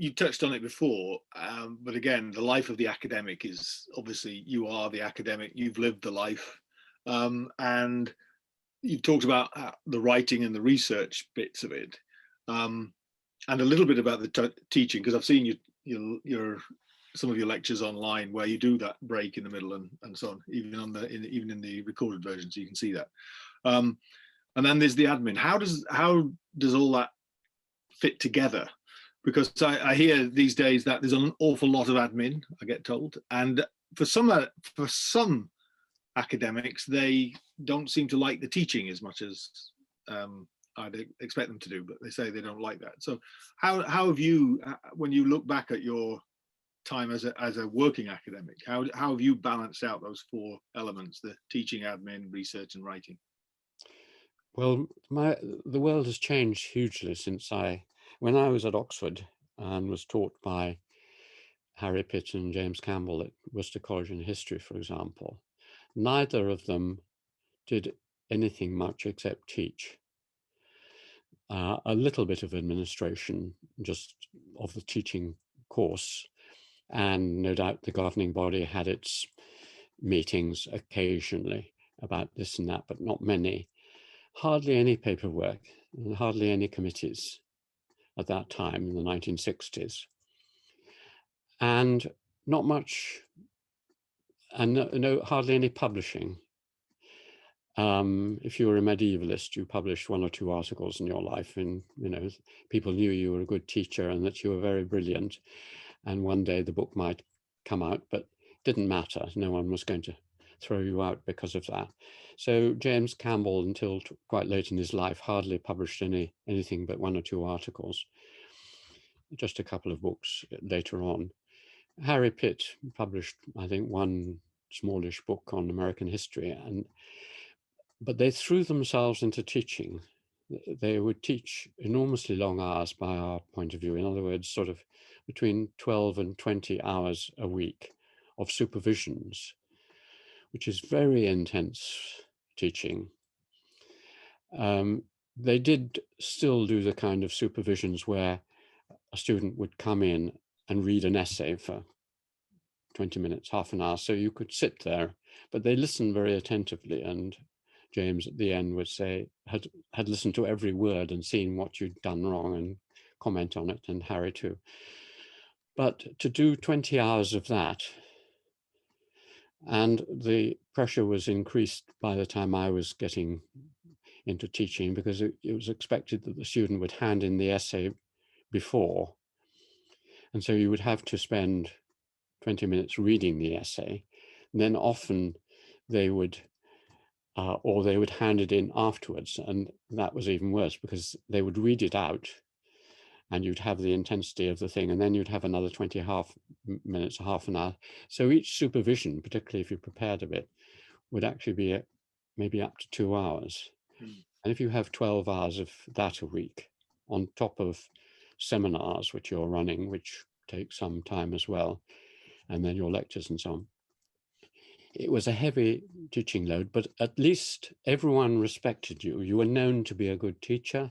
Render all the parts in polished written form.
you touched on it before, but again, the life of the academic is obviously you are the academic, you've lived the life, and you've talked about the writing and the research bits of it, and a little bit about the teaching, because I've seen your some of your lectures online where you do that break in the middle and so on, even even in the recorded version, so you can see that. And then there's the admin. How does all that fit together? Because I hear these days that there's an awful lot of admin, I get told, and for some academics, they don't seem to like the teaching as much as I'd expect them to do, but they say they don't like that. So how have you, when you look back at your time as a working academic, how have you balanced out those four elements: the teaching, admin, research, and writing? Well, the world has changed hugely since when I was at Oxford and was taught by Harry Pitt and James Campbell at Worcester College in History, for example. Neither of them did anything much except teach. A little bit of administration, just of the teaching course, and no doubt the governing body had its meetings occasionally about this and that, but not many. Hardly any paperwork and hardly any committees at that time in the 1960s. And not much, and hardly any publishing. If you were a medievalist, you published one or two articles in your life, and people knew you were a good teacher and that you were very brilliant. And one day the book might come out, but it didn't matter. No one was going to throw you out because of that. So James Campbell, until quite late in his life, hardly published anything but one or two articles. Just a couple of books later on. Harry Pitt published, I think, one smallish book on American history, but they threw themselves into teaching. They would teach enormously long hours by our point of view. In other words, sort of between 12 and 20 hours a week of supervisions, which is very intense teaching. They did still do the kind of supervisions where a student would come in and read an essay for 20 minutes, half an hour, so you could sit there, but they listened very attentively, and James at the end would say, had listened to every word and seen what you'd done wrong and comment on it, and Harry too. But to do 20 hours of that, and the pressure was increased by the time I was getting into teaching, because it was expected that the student would hand in the essay before. And so you would have to spend 20 minutes reading the essay. And then often they would hand it in afterwards. And that was even worse, because they would read it out and you'd have the intensity of the thing, and then you'd have another 20 minutes, half an hour. So each supervision, particularly if you prepared a bit, would actually be maybe up to 2 hours. And if you have 12 hours of that a week, on top of seminars which you're running, which take some time as well, and then your lectures and so on, it was a heavy teaching load, but at least everyone respected you. You were known to be a good teacher,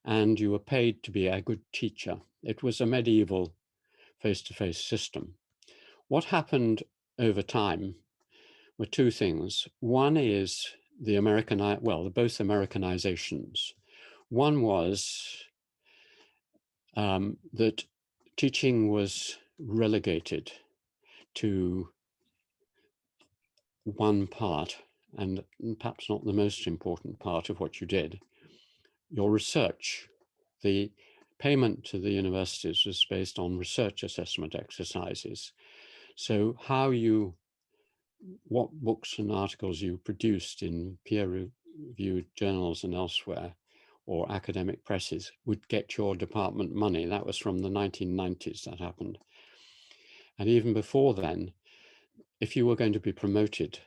and you were paid to be a good teacher. It was a medieval face-to-face system. What happened over time were two things. One is both Americanizations. One was that teaching was relegated to one part, and perhaps not the most important part of what you did, your research. The payment to the universities was based on research assessment exercises. So what books and articles you produced in peer-reviewed journals and elsewhere, or academic presses, would get your department money. That was from the 1990s that happened. And even before then, if you were going to be promoted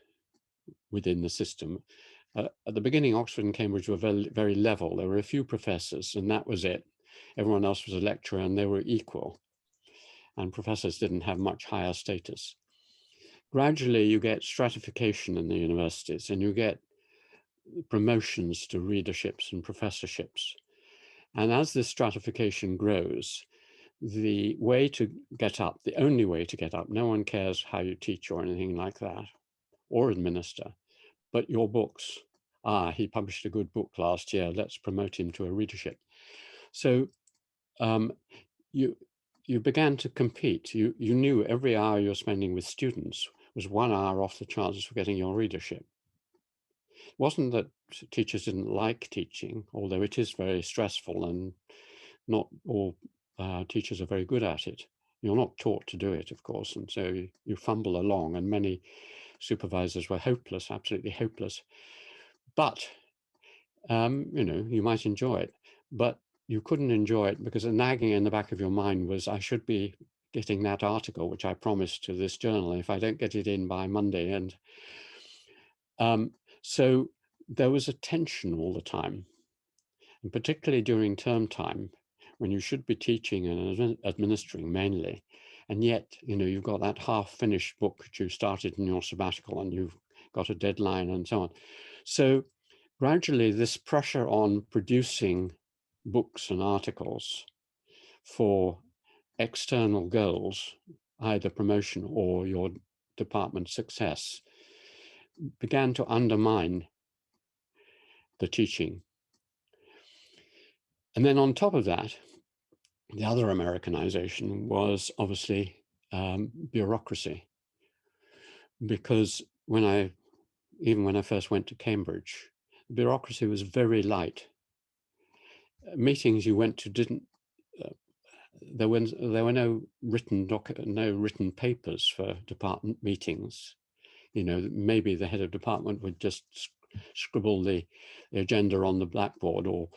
within the system, at the beginning, Oxford and Cambridge were very, very level. There were a few professors, and that was it. Everyone else was a lecturer, and they were equal. And professors didn't have much higher status. Gradually, you get stratification in the universities, and you get promotions to readerships and professorships. And as this stratification grows, the way to get up, the only way to get up, no one cares how you teach or anything like that, or administer, but your books. He published a good book last year, let's promote him to a readership. So um, you began to compete. You knew every hour you're spending with students was 1 hour off the chances for getting your readership. It wasn't that teachers didn't like teaching, although it is very stressful and not all teachers are very good at it. You're not taught to do it, of course, and so you fumble along, and many supervisors were hopeless, absolutely hopeless. But, you might enjoy it, but you couldn't enjoy it because the nagging in the back of your mind was, I should be getting that article, which I promised to this journal. If I don't get it in by Monday, and so there was a tension all the time, and particularly during term time, when you should be teaching and administering mainly, and yet, you've got that half-finished book that you started in your sabbatical, and you've got a deadline and so on. So gradually, this pressure on producing books and articles for external goals, either promotion or your department's success, began to undermine the teaching. And then on top of that, the other Americanization was obviously bureaucracy, because even when I first went to Cambridge, bureaucracy was very light. Meetings you went to didn't. There were no written papers for department meetings. Maybe the head of department would just scribble the agenda on the blackboard, or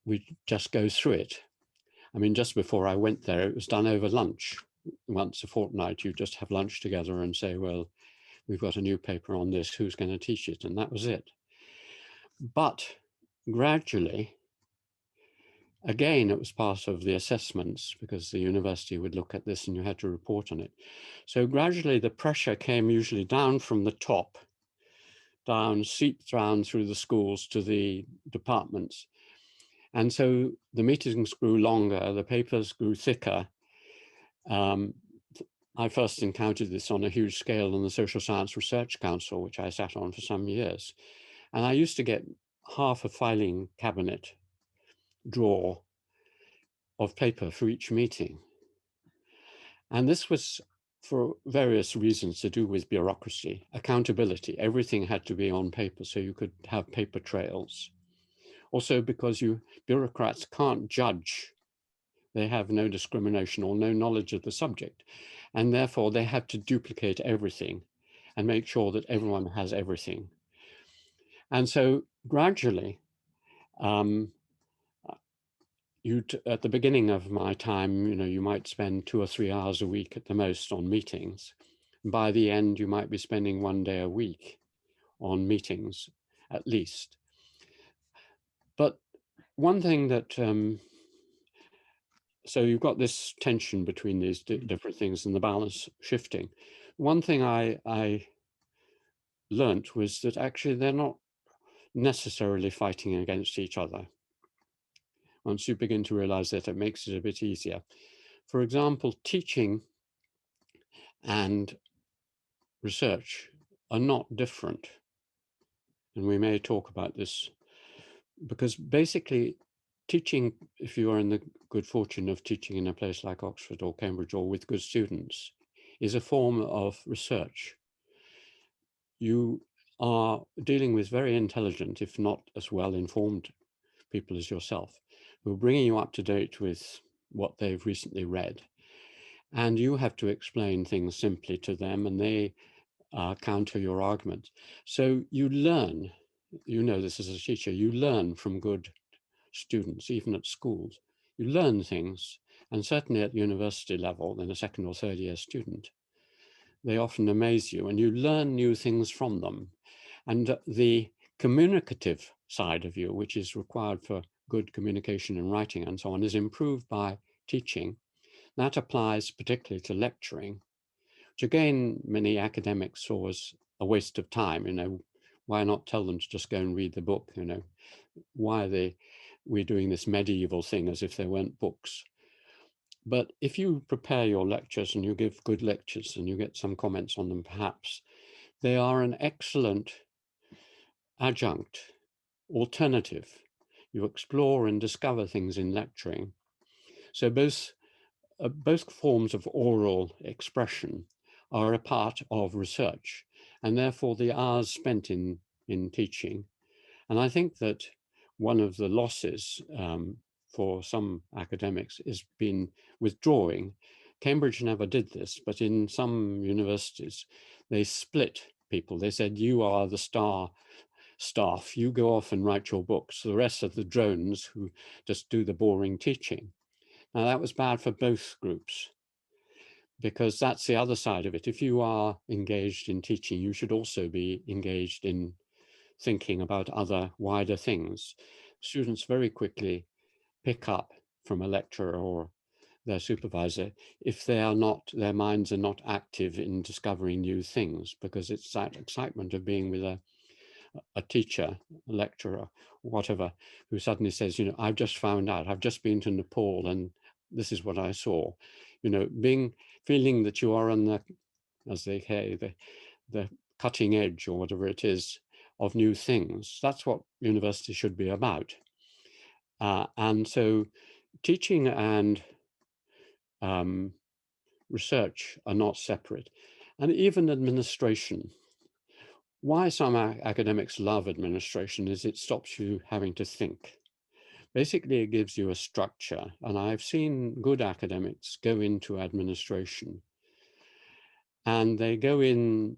we just go through it. I mean, just before I went there, it was done over lunch. Once a fortnight, you just have lunch together and say, well, we've got a new paper on this, who's going to teach it? And that was it. But gradually, again, it was part of the assessments, because the university would look at this and you had to report on it. So gradually, the pressure came usually down from the top, seeped down through the schools to the departments. And so the meetings grew longer, the papers grew thicker. I first encountered this on a huge scale in the Social Science Research Council, which I sat on for some years. And I used to get half a filing cabinet drawer of paper for each meeting. And this was for various reasons to do with bureaucracy, accountability. Everything had to be on paper so you could have paper trails. Also because bureaucrats can't judge. They have no discrimination or no knowledge of the subject. And therefore they had to duplicate everything and make sure that everyone has everything. And so gradually, at the beginning of my time, you might spend 2 or 3 hours a week at the most on meetings. And by the end, you might be spending 1 day a week on meetings, at least. But one thing that, so you've got this tension between these different things and the balance shifting. One thing I learnt was that actually they're not necessarily fighting against each other. Once you begin to realize that, it makes it a bit easier. For example, teaching and research are not different. And we may talk about this, because basically teaching, if you are in the good fortune of teaching in a place like Oxford or Cambridge or with good students, is a form of research. You are dealing with very intelligent, if not as well informed people as yourself, who are bringing you up to date with what they've recently read. And you have to explain things simply to them, and they counter your argument. So you learn, this as a teacher, you learn from good students, even at schools. You learn things, and certainly at university level, in a second or third year student, they often amaze you, and you learn new things from them. And the communicative side of you, which is required for good communication and writing and so on, is improved by teaching. That applies particularly to lecturing, which again, many academics saw as a waste of time. Why not tell them to just go and read the book? Why are we're doing this medieval thing as if there weren't books? But if you prepare your lectures and you give good lectures and you get some comments on them, perhaps, they are an excellent adjunct, alternative. You explore and discover things in lecturing. So both forms of oral expression are a part of research, and therefore the hours spent in teaching. And I think that one of the losses for some academics has been withdrawing. Cambridge never did this, but in some universities, they split people. They said, you are the star staff, you go off and write your books. The rest are the drones who just do the boring teaching. Now, that was bad for both groups, because that's the other side of it. If you are engaged in teaching, you should also be engaged in thinking about other wider things. Students very quickly pick up from a lecturer or their supervisor if their minds are not active in discovering new things, because it's that excitement of being with a teacher, a lecturer, whatever, who suddenly says, I've just found out, I've just been to Nepal and this is what I saw. Feeling that you are on the, as they say, the cutting edge or whatever it is of new things. That's what university should be about. And so teaching and research are not separate. And even administration. Why some academics love administration is it stops you having to think. Basically, it gives you a structure. And I've seen good academics go into administration. And they go in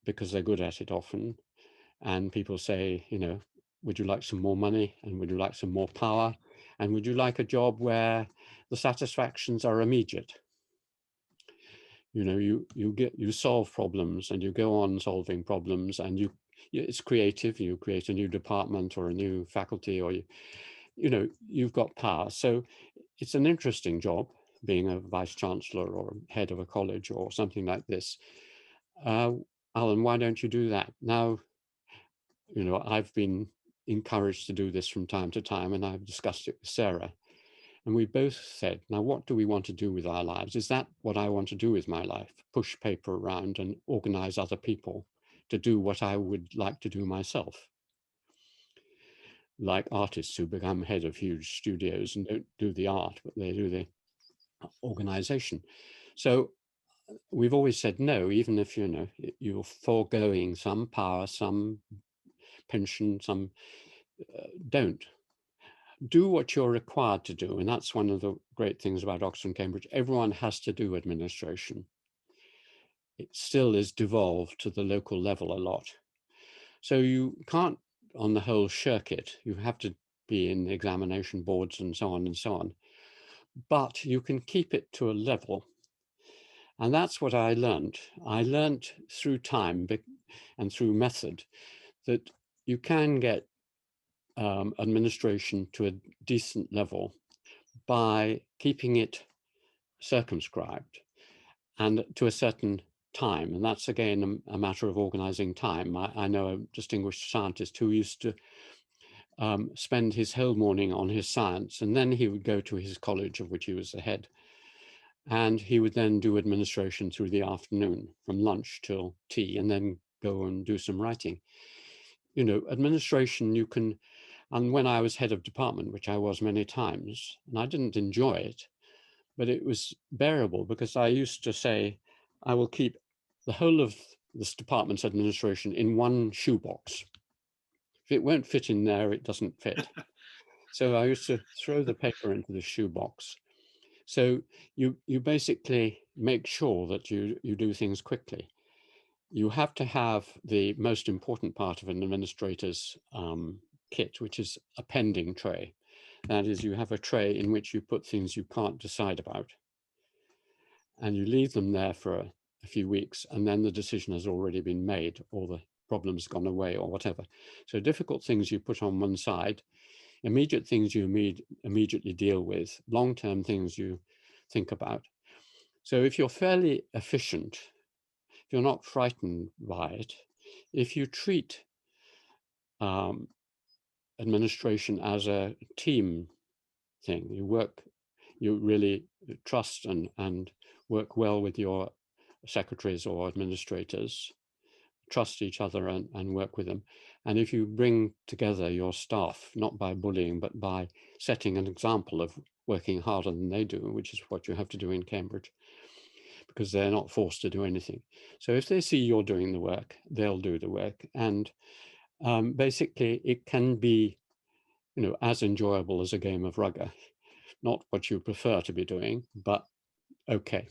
because they're good at it often. And people say, would you like some more money? And would you like some more power? And would you like a job where the satisfactions are immediate? You solve problems and you go on solving problems, and it's creative. You create a new department or a new faculty, or you've got power. So it's an interesting job, being a vice chancellor or head of a college or something like this. Alan, why don't you do that? Now, I've been encouraged to do this from time to time, and I've discussed it with Sarah. And we both said, now, what do we want to do with our lives? Is that what I want to do with my life? Push paper around and organize other people to do what I would like to do myself? Like artists who become head of huge studios and don't do the art, but they do the organization. So we've always said no, even if, you're foregoing some power, some pension, some don't. Do what you're required to do. And that's one of the great things about Oxford and Cambridge. Everyone has to do administration. It still is devolved to the local level a lot. So you can't, on the whole, shirk it. You have to be in examination boards and so on and so on. But you can keep it to a level. And that's what I learned. I learned through time and through method that you can get administration to a decent level by keeping it circumscribed and to a certain time. And that's, again, a matter of organizing time. I know a distinguished scientist who used to spend his whole morning on his science, and then he would go to his college, of which he was the head, and he would then do administration through the afternoon from lunch till tea, and then go and do some writing. Administration, you can, and when I was head of department, which I was many times, and I didn't enjoy it, but it was bearable, because I used to say, I will keep the whole of this department's administration in one shoebox. If it won't fit in there, it doesn't fit. So I used to throw the paper into the shoebox. So you basically make sure that you do things quickly. You have to have the most important part of an administrator's kit, which is a pending tray. That is, you have a tray in which you put things you can't decide about, and you leave them there for a few weeks, and then the decision has already been made, or the problem's gone away, or whatever. So difficult things you put on one side, immediate things you immediately deal with, long-term things you think about. So if you're fairly efficient, if you're not frightened by it, if you treat administration as a team thing, you work you really trust and work well with your secretaries or administrators, trust each other and work with them. And if you bring together your staff, not by bullying, but by setting an example of working harder than they do, which is what you have to do in Cambridge, because they're not forced to do anything. So if they see you're doing the work, they'll do the work. And basically it can be, as enjoyable as a game of rugger. Not what you prefer to be doing, but okay.